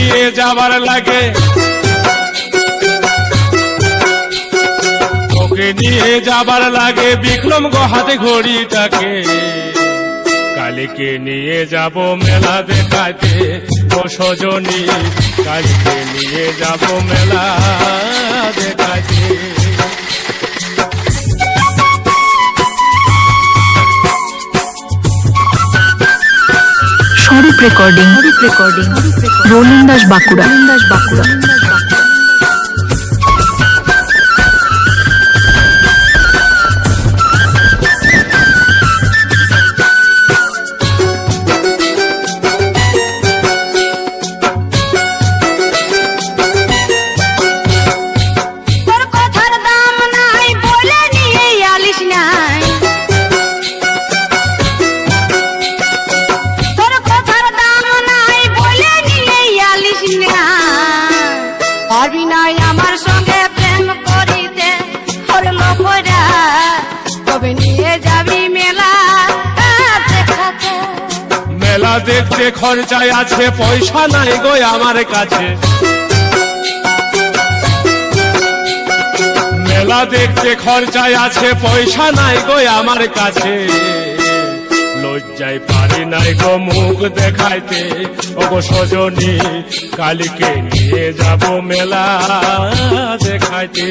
নিয়ে যাবার লাগে, তোকে নিয়ে যাবার লাগে বিক্রম গো হাতে ঘড়িটাকে। কালীকে নিয়ে যাব মেলা দেখাতে ও সজনী, কালীকে নিয়ে যাব মেলা দেখাতে। স্বরূপ রেকর্ডিং, রোলিং দাস বাঁকুড়া। আমার সঙ্গে প্রেম করিতে হরলো পড়া, তবে নিয়ে যাবি মেলা দেখাতে। মেলা দেখতে খরচায় আছে, পয়সা নাই গো আমার কাছে। মেলা দেখতে খরচায় আছে, পয়সা নাই গো আমার কাছে। লজ্জায় পারি নাই গো মুখ দেখাইতে ও গো সজনী, কালীকে নিয়ে যাব মেলা দেখাইতে।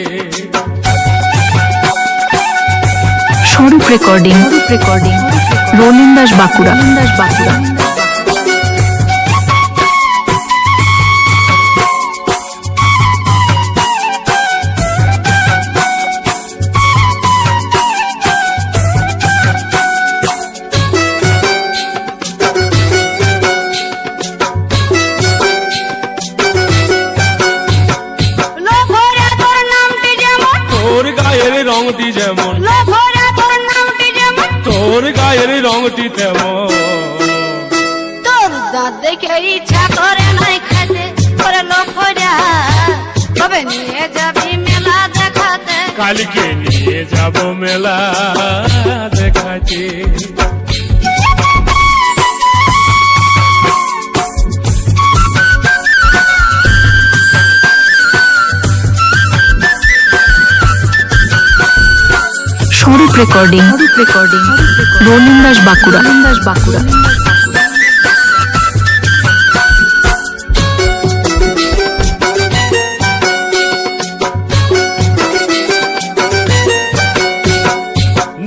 স্বরূপ রেকর্ডিং, রোলিং দাস বাঁকুড়া। রংটি যেমন, তোর গায়ের রংটি তেমন। তোর দাঁত দেখে ইচ্ছা করে নাই খাতে, করে লোফরা তবে নিয়ে যাবি মেলা দেখাতে। কালীকে নিয়ে যাব মেলা দেখাতে। স্বরূপ রেকর্ডিং, রোলিং দাস বাঁকুড়া।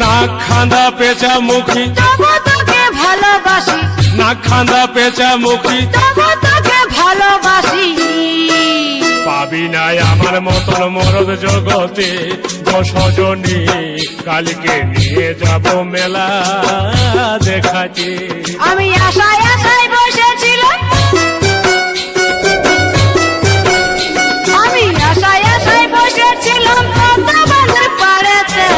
নাক খান্দা পেঁচা মুখী, তবু তোকে ভালোবাসি। নাক খান্দা পেঁচা মুখী, তবু তোকে ভালোবাসি। পাবি নাই আমার মতন মরদ জগতে গো সজনী, কালীকে নিয়ে যাব মেলা দেখাতে। আমি আশায় আশায় বসেছিলাম, আমি আশায় আশায় বসেছিলাম পদ্মাবনের পাড়েতে।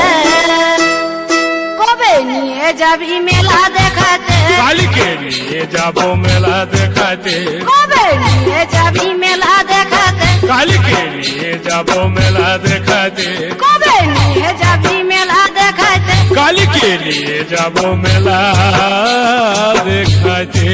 কবে নিয়ে যাবি মেলা দেখাতে? কালীকে নিয়ে যাব মেলা দেখাতে। কবে নিয়ে যাবি মেলা দেখাতে? কালীকে নিয়ে যাব মেলা দেখাতে। কবে নিয়ে যাবি মেলা দেখাতে? কালীকে নিয়ে যাব মেলা দেখাতে।